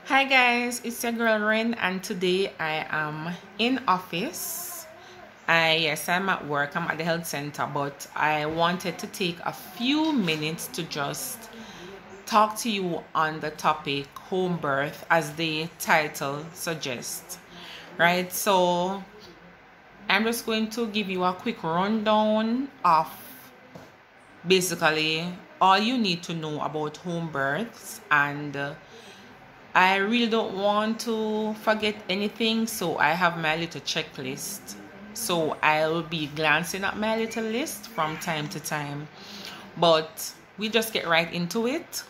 Hi guys, it's your girl Ren, and today I am in office. I'm at work. I'm at the health center, but I wanted to take a few minutes to just talk to you on the topic home birth, as the title suggests. Right? So I'm just going to give you a quick rundown of basically all you need to know about home births, and I really don't want to forget anything, so I have my little checklist. So I'll be glancing at my little list from time to time, but we just get right into it.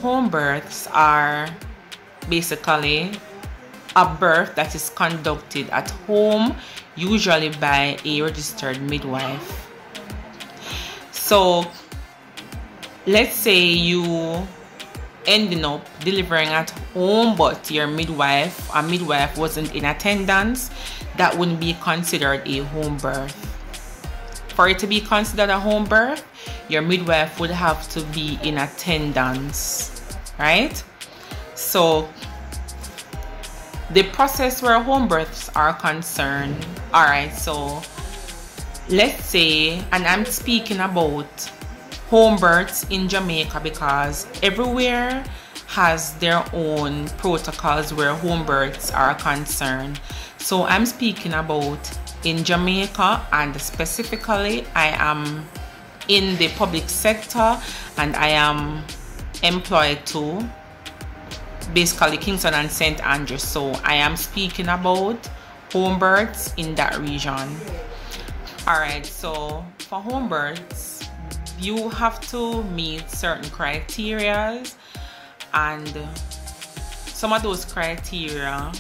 Home births are basically a birth that is conducted at home, usually by a registered midwife. So let's say you ending up delivering at home, but your midwife wasn't in attendance. That wouldn't be considered a home birth. For it to be considered a home birth, your midwife would have to be in attendance, right? So the process where home births are concerned, all right, so let's say, and I'm speaking about home births in Jamaica because everywhere has their own protocols where home births are concerned. So I'm speaking about in Jamaica, and specifically I am in the public sector and I am employed to basically Kingston and St. Andrews. So I am speaking about home births in that region. Alright, so for home births you have to meet certain criteria, and some of those criteria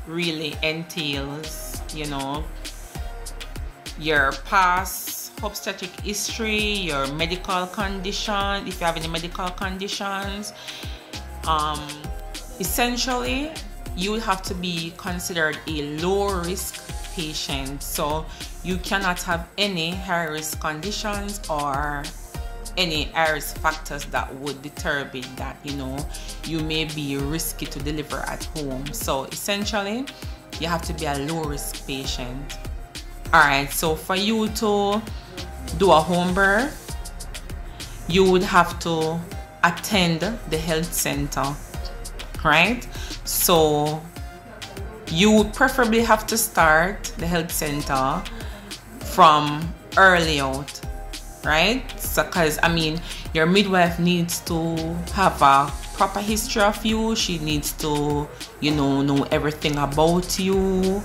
really entails, you know, your past obstetric history, your medical condition, if you have any medical conditions. Essentially you will have to be considered a low risk patient, so you cannot have any high risk conditions or any high risk factors that would determine that, you know, you may be risky to deliver at home. So essentially you have to be a low risk patient. Alright, so for you to do a home birth, you would have to attend the health center, right? So you would preferably have to start the health center from early out, right? So, because I mean, your midwife needs to have a proper history of you. She needs to, you know everything about you,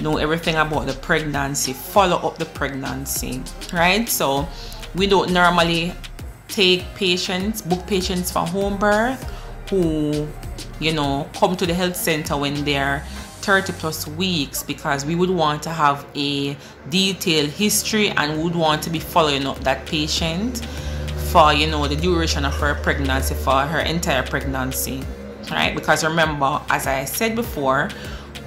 know everything about the pregnancy, follow up the pregnancy, right? So we don't normally book patients for home birth who, you know, come to the health center when they're 30+ weeks, because we would want to have a detailed history and would want to be following up that patient for, you know, the duration of her pregnancy, for her entire pregnancy, right? Because remember, as I said before,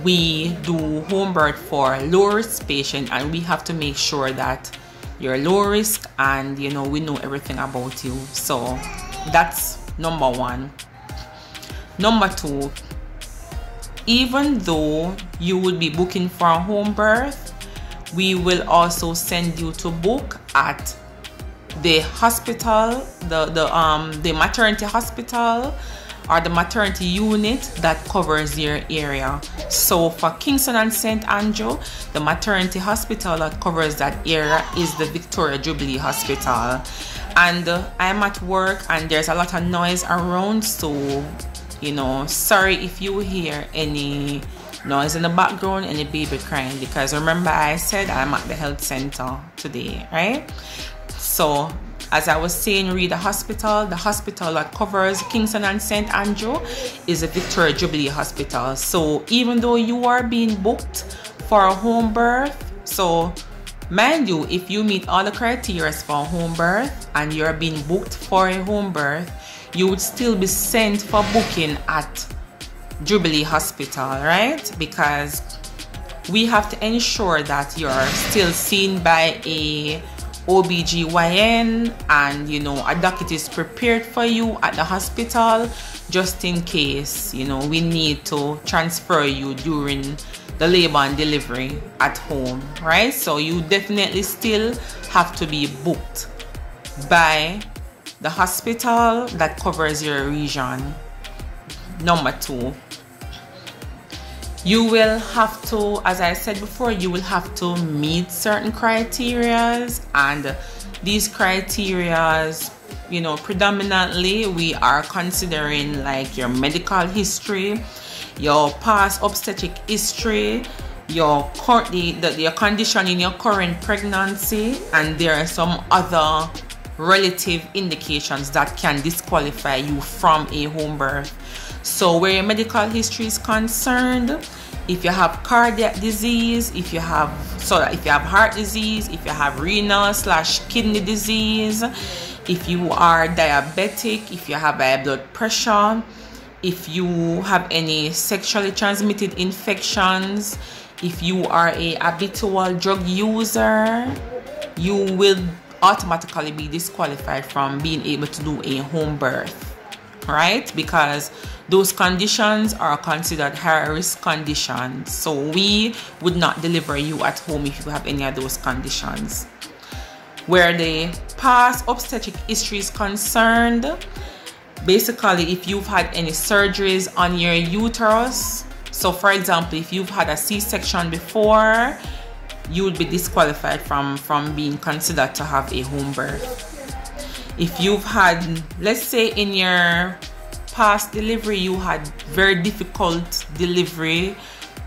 we do home birth for low risk patient, and we have to make sure that you're low risk and, you know, we know everything about you. So that's number one. Number two, even though you would be booking for a home birth, we will also send you to book at the hospital, the maternity hospital or the maternity unit that covers your area. So for Kingston and St. Andrew, the maternity hospital that covers that area is the Victoria Jubilee Hospital. And I'm at work and there's a lot of noise around, so, you know, sorry if you hear any noise in the background, any baby crying, because remember I said I'm at the health center today, right? So as I was saying, read the hospital that covers Kingston and St. Andrew is the Victoria Jubilee Hospital. So even though you are being booked for a home birth, so mind you, if you meet all the criteria for a home birth and you're being booked for a home birth, you would still be sent for booking at Jubilee Hospital, right? Because we have to ensure that you're still seen by a OBGYN, and you know, a docket is prepared for you at the hospital just in case, you know, we need to transfer you during the labor and delivery at home, right? So you definitely still have to be booked by the hospital that covers your region. Number 2, you will have to, as I said before, you will have to meet certain criterias, and these criterias, you know, predominantly we are considering like your medical history, your past obstetric history, your condition in your current pregnancy, and there are some other relative indications that can disqualify you from a home birth. So where your medical history is concerned, if you have cardiac disease, if you have heart disease, if you have renal/kidney disease, if you are diabetic, if you have high blood pressure, if you have any sexually transmitted infections, if you are a habitual drug user, you will automatically be disqualified from being able to do a home birth, right? Because those conditions are considered high-risk conditions. So we would not deliver you at home if you have any of those conditions. Where the past obstetric history is concerned, basically if you've had any surgeries on your uterus, so for example, if you've had a C-section before, you would be disqualified from being considered to have a home birth. If you've had, let's say in your past delivery, you had very difficult delivery,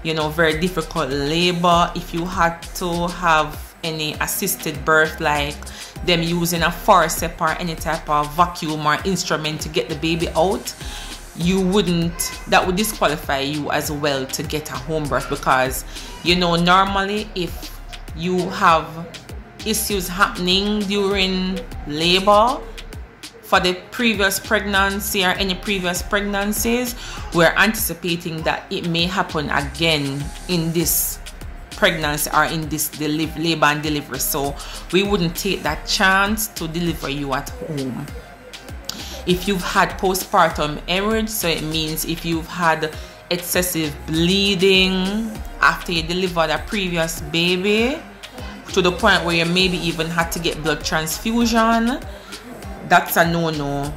you know, very difficult labor, if you had to have any assisted birth, like them using a forceps or any type of vacuum or instrument to get the baby out, that would disqualify you as well to get a home birth. Because, you know, normally if you have issues happening during labor for the previous pregnancy or any previous pregnancies, we're anticipating that it may happen again in this pregnancy or in this labor and delivery. So we wouldn't take that chance to deliver you at home. If you've had postpartum hemorrhage, so it means if you've had excessive bleeding after you delivered a previous baby to the point where you maybe even had to get blood transfusion, that's a no-no.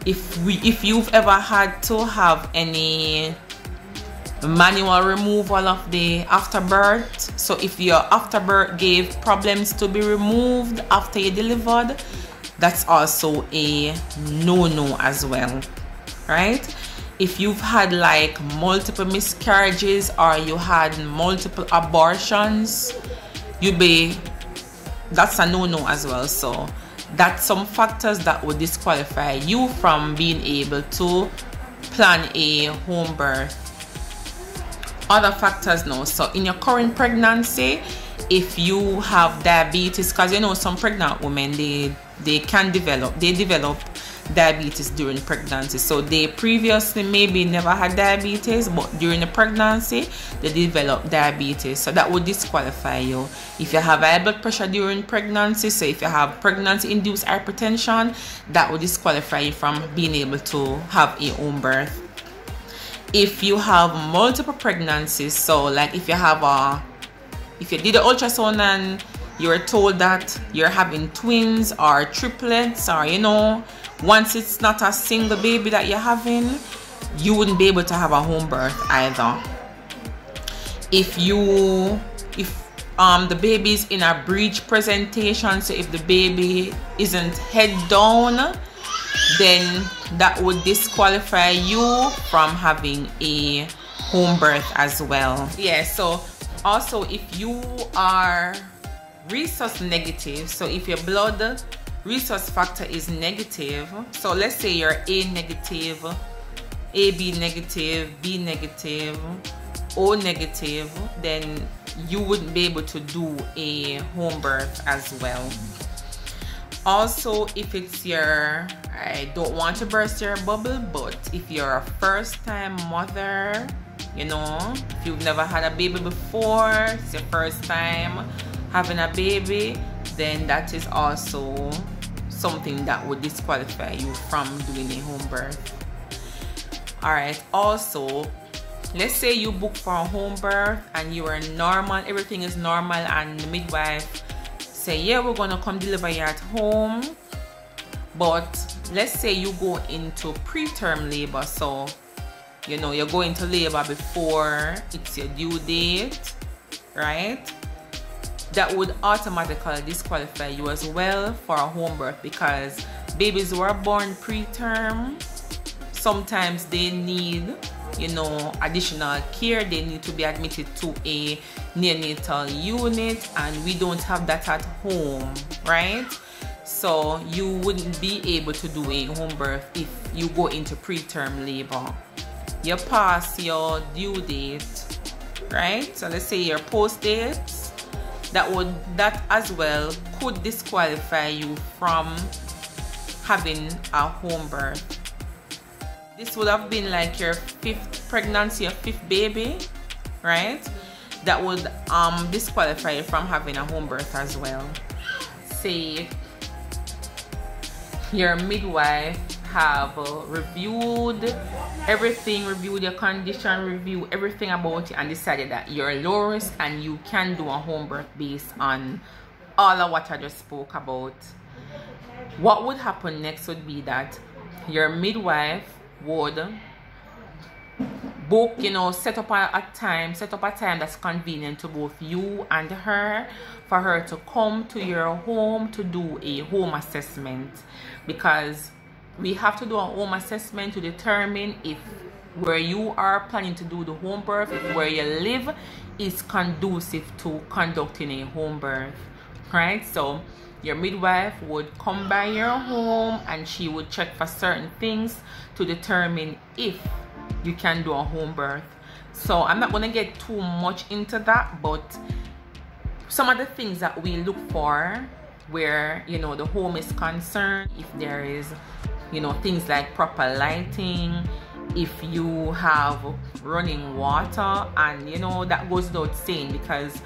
If you've ever had to have any manual removal of the afterbirth, so if your afterbirth gave problems to be removed after you delivered, that's also a no-no as well, right? If you've had like multiple miscarriages or you had multiple abortions, that's a no-no as well. So that's some factors that would disqualify you from being able to plan a home birth. Other factors now, so in your current pregnancy, if you have diabetes, because you know some pregnant women, they develop diabetes during pregnancy. So they previously maybe never had diabetes, but during the pregnancy they develop diabetes, so that would disqualify you. If you have high blood pressure during pregnancy, so if you have pregnancy induced hypertension, that would disqualify you from being able to have a home birth. If you have multiple pregnancies, so like if you did an ultrasound and you're told that you're having twins or triplets, or you know, once it's not a single baby that you're having, you wouldn't be able to have a home birth either. If the baby is in a breech presentation, so if the baby isn't head down, then that would disqualify you from having a home birth as well. Yeah, so also if you are rhesus negative, so if your blood rhesus factor is negative, so let's say you're A negative, AB negative, B negative, O negative, then you wouldn't be able to do a home birth as well. Also, if it's your, I don't want to burst your bubble, but if you're a first-time mother, you know, if you've never had a baby before, it's your first time having a baby, then that is also something that would disqualify you from doing a home birth. All right, also, let's say you book for a home birth and you are normal, everything is normal, and the midwife say, yeah, we're gonna come deliver you at home. But let's say you go into preterm labor, so you know you're going to labor before it's your due date, right? That would automatically disqualify you as well for a home birth, because babies who are born preterm, sometimes they need, you know, additional care. They need to be admitted to a neonatal unit, and we don't have that at home, right? So you wouldn't be able to do a home birth if you go into preterm labor. You pass your due date, right? So let's say your post dates, that as well could disqualify you from having a home birth. This would have been like your 5th pregnancy, your 5th baby, right? That would disqualify you from having a home birth as well. Say your midwife have reviewed everything, reviewed your condition, reviewed everything about you, and decided that you're low risk and you can do a home birth based on all of what I just spoke about. What would happen next would be that your midwife would book, you know, set up a time that's convenient to both you and her, for her to come to your home to do a home assessment, because we have to do a home assessment to determine if where you are planning to do the home birth, if where you live is conducive to conducting a home birth, right? So your midwife would come by your home and she would check for certain things to determine if you can do a home birth. So I'm not going to get too much into that, but some of the things that we look for where, you know, the home is concerned, if there is, you know, things like proper lighting, if you have running water, and you know, that goes without saying, because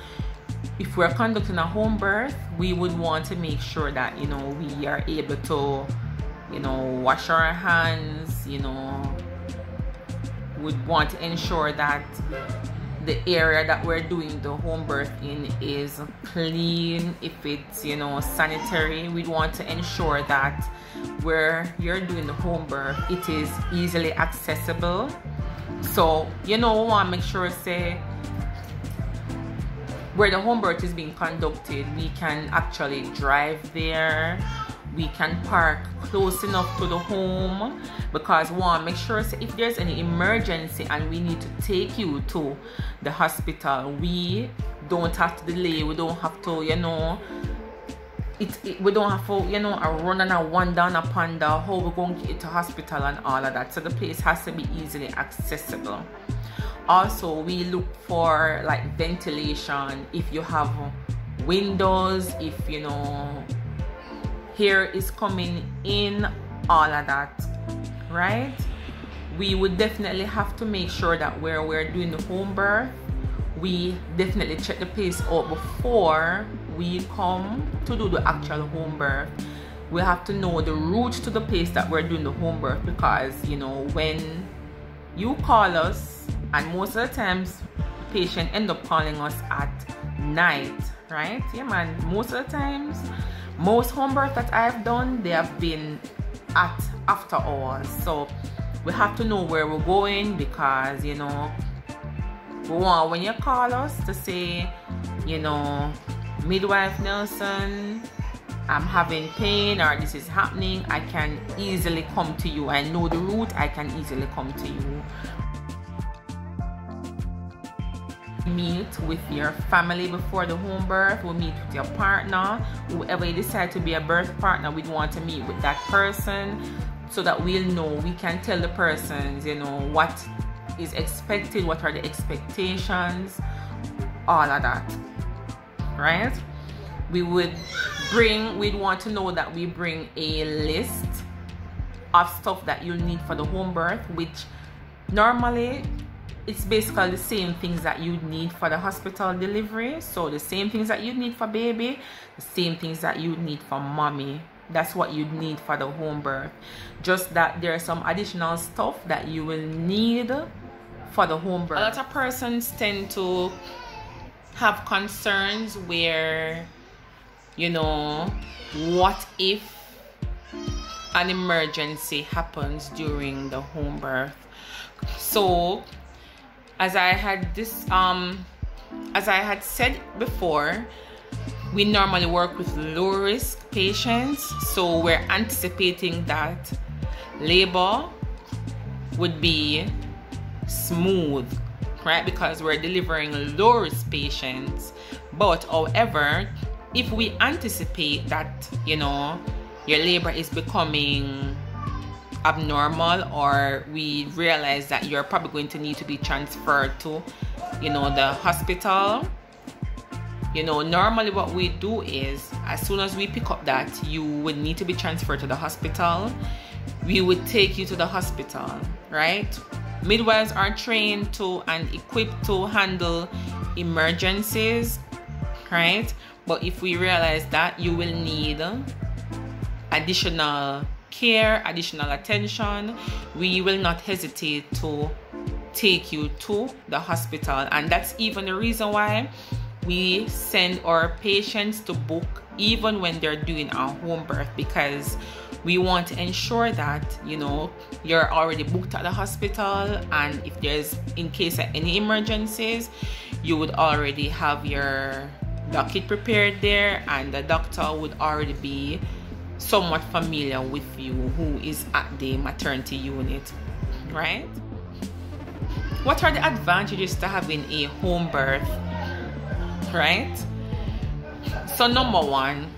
if we're conducting a home birth, we would want to make sure that, you know, we are able to, you know, wash our hands, you know, would want to ensure that the area that we're doing the home birth in is clean. If it's, you know, sanitary, we'd want to ensure that where you're doing the home birth, it is easily accessible. So, you know, we want to make sure, say, where the home birth is being conducted, we can actually drive there, we can park close enough to the home, because we want to make sure, say, if there's any emergency and we need to take you to the hospital, we don't have to delay, we don't have to, you know, we don't have to, you know, run and a one down upon the how we're going to get to hospital and all of that. So the place has to be easily accessible. Also, we look for like ventilation, if you have windows, if, you know, air is coming in, all of that, right? We would definitely have to make sure that where we're doing the home birth, we definitely check the place out before we come to do the actual home birth. We have to know the route to the place that we're doing the home birth, because, you know, when you call us, and most of the times patient end up calling us at night, right? Yeah, man, most of the times, most home births that I've done, they have been at after hours. So we have to know where we're going, because, you know, we want, when you call us, to say, you know, midwife Nelson, I'm having pain, or this is happening, I can easily come to you. I know the route, I can easily come to you. Meet with your family before the home birth. We'll meet with your partner, whoever you decide to be a birth partner. We'd want to meet with that person so that we'll know, we can tell the persons, you know, what is expected, what are the expectations, all of that, right? We'd want to know that we bring a list of stuff that you'll need for the home birth, which normally it's basically the same things that you need for the hospital delivery. So the same things that you need for baby, the same things that you need for mommy, that's what you need for the home birth. Just that there are some additional stuff that you will need for the home birth. A lot of persons tend to have concerns where, you know, what if an emergency happens during the home birth? So as I had said before, we normally work with low risk patients, so we're anticipating that labor would be smooth, right? Because we're delivering low risk patients. But however, if we anticipate that, you know, your labor is becoming abnormal, or we realize that you're probably going to need to be transferred to, you know, the hospital, you know, normally what we do is, as soon as we pick up that you would need to be transferred to the hospital, we would take you to the hospital, right? Midwives are trained to and equipped to handle emergencies, right? But if we realize that you will need additional care, additional attention, we will not hesitate to take you to the hospital. And that's even the reason why we send our patients to book even when they're doing a home birth, because we want to ensure that, you know, you're already booked at the hospital, and if there's, in case of any emergencies, you would already have your docket prepared there, and the doctor would already be somewhat familiar with you who is at the maternity unit, right? What are the advantages to having a home birth, right? So number one,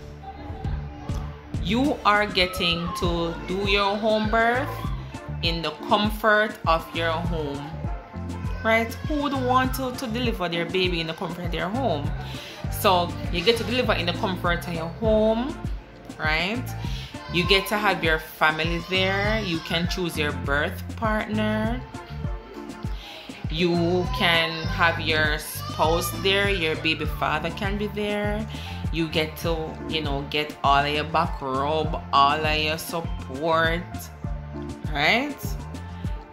you are getting to do your home birth in the comfort of your home, right? Who would want to deliver their baby in the comfort of their home? So you get to deliver in the comfort of your home, right? You get to have your family there. You can choose your birth partner. You can have your spouse there. Your baby father can be there. You get to, you know, get all of your back rub, all of your support, right?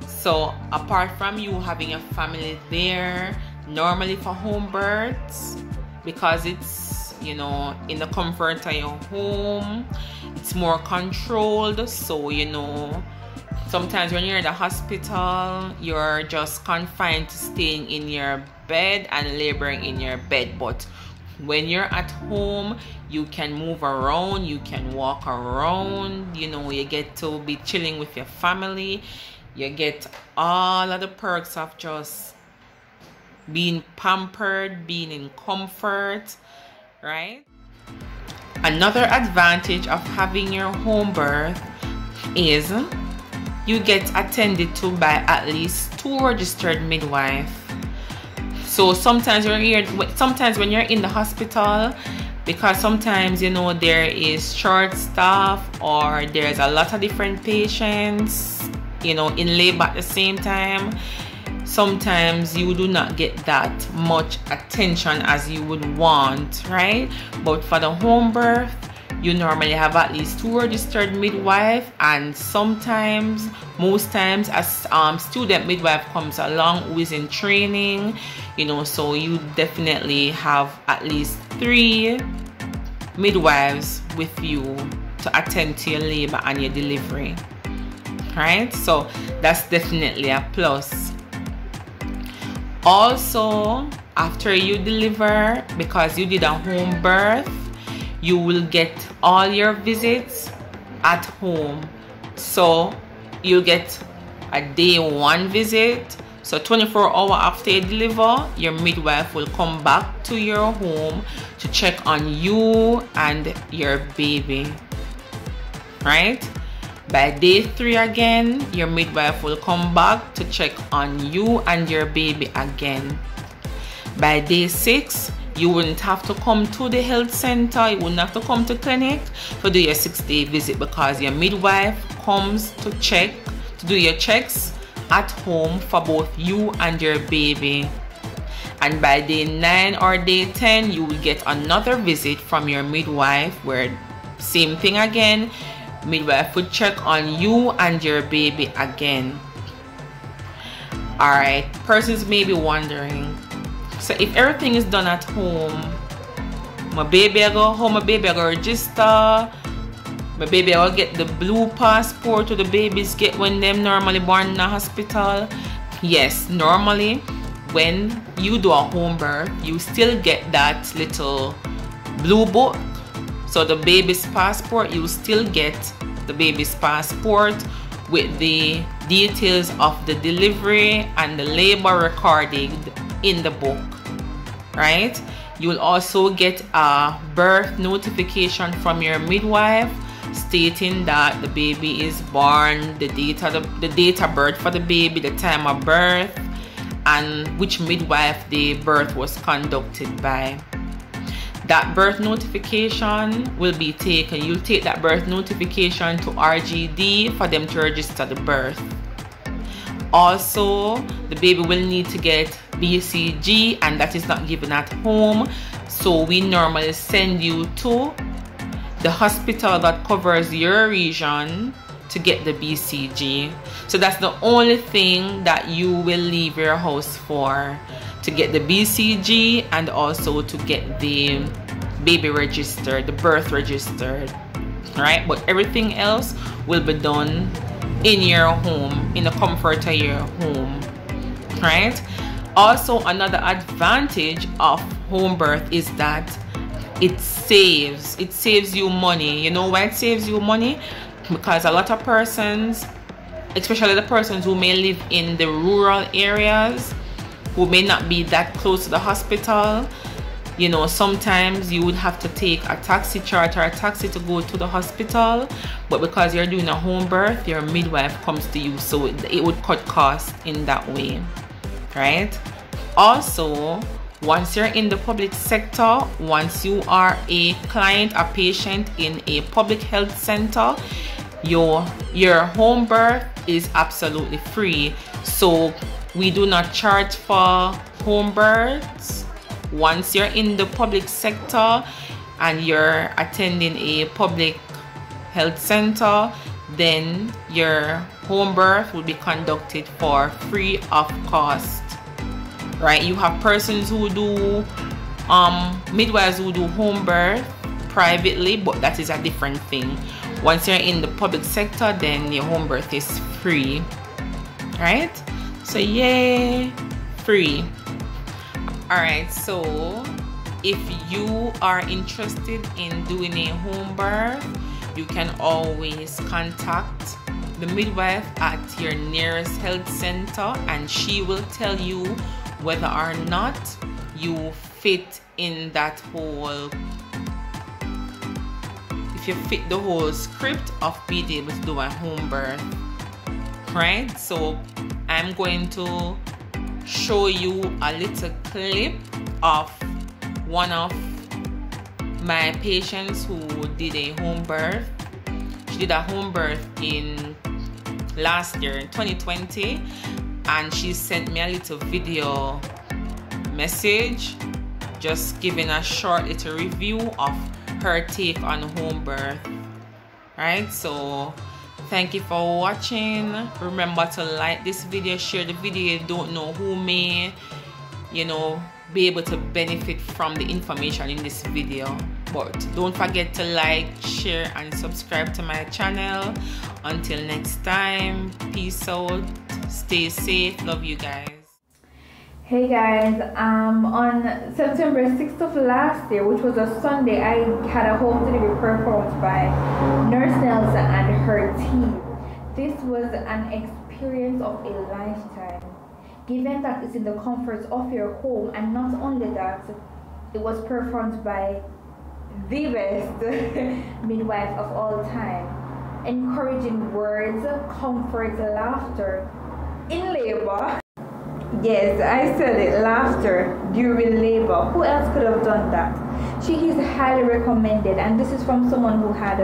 So apart from you having a family there, normally for home births, because it's, you know, in the comfort of your home, it's more controlled. So, you know, sometimes when you're in the hospital, you're just confined to staying in your bed and laboring in your bed. But when you're at home, you can move around, you can walk around, you know, you get to be chilling with your family. You get all of the perks of just being pampered, being in comfort, right? Another advantage of having your home birth is you get attended to by at least 2 registered midwives. So sometimes when you're in the hospital, because sometimes, you know, there is short staff or there's a lot of different patients, you know, in labor at the same time, sometimes you do not get that much attention as you would want, right? But for the home birth, you normally have at least 2 registered midwife, and sometimes, most times, as student midwife comes along who is in training, you know, so you definitely have at least 3 midwives with you to attend to your labor and your delivery, right? So that's definitely a plus. Also, after you deliver, because you did a home birth, you will get all your visits at home. So you'll get a day 1 visit. So 24 hours after you deliver, your midwife will come back to your home to check on you and your baby, right? By day 3 again, your midwife will come back to check on you and your baby again. By day 6, you wouldn't have to come to the health center, you wouldn't have to come to clinic to do your 6-day visit, because your midwife comes to do your checks at home for both you and your baby. And by day 9 or day 10, you will get another visit from your midwife where same thing again, midwife would check on you and your baby again. Alright, persons may be wondering, so if everything is done at home, my baby I go home, my baby I go register, my baby I will get the blue passport to the babies get when them normally born in a hospital. Yes, normally when you do a home birth, you still get that little blue book. So the baby's passport, you still get the baby's passport with the details of the delivery and the labor recorded in the book, right? You will also get a birth notification from your midwife stating that the baby is born, the date of birth for the baby, the time of birth, and which midwife the birth was conducted by. That birth notification will be taken. You'll take that birth notification to RGD for them to register the birth. Also, the baby will need to get BCG, and that is not given at home. So we normally send you to the hospital that covers your region to get the BCG. So that's the only thing that you will leave your house for, to get the BCG and also to get the baby registered, the birth registered, right? But everything else will be done in your home, in the comfort of your home, right? Also, another advantage of home birth is that it saves you money. You know why it saves you money? Because a lot of persons, especially the persons who may live in the rural areas, who may not be that close to the hospital, you know, sometimes you would have to take a taxi, charter a taxi to go to the hospital, but because you're doing a home birth, your midwife comes to you, so it would cut costs in that way, right? Also, once you're in the public sector, once you are a client, a patient in a public health center, your home birth is absolutely free. So we do not charge for home births. Once you're in the public sector and you're attending a public health center, then your home birth will be conducted for free of cost, right? You have persons who do midwives who do home birth privately, but that is a different thing. Once you're in the public sector, then your home birth is free, right? So yay, free. All right, so if you are interested in doing a home birth, you can always contact the midwife at your nearest health center, and she will tell you whether or not you fit in that whole, if you fit the whole script of being able to do a home birth, right? So I'm going to show you a little clip of one of my patients who did a home birth. She did a home birth in last year, in 2020, and she sent me a little video message just giving a short little review of her take on home birth, right? So thank you for watching. Remember to like this video, share the video. You don't know who may, you know, be able to benefit from the information in this video, but don't forget to like, share and subscribe to my channel. Until next time, peace out, stay safe, love you guys. Hey guys, on September 6th of last year, which was a Sunday, I had a home delivery performed by Nurse Nelsa and her team. This was an experience of a lifetime, given that it's in the comforts of your home, and not only that, it was performed by the best midwife of all time. Encouraging words, comfort, laughter in labor. Yes, I said it, laughter during labor. Who else could have done that? She is highly recommended, and this is from someone who had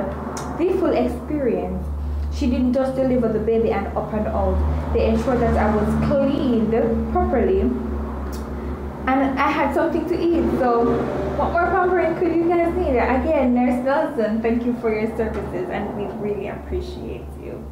the full experience. She didn't just deliver the baby and up and out. They ensured that I was cleaned properly and I had something to eat. So what more pampering could you guys need? Again, Nurse Nelson, thank you for your services and we really appreciate you.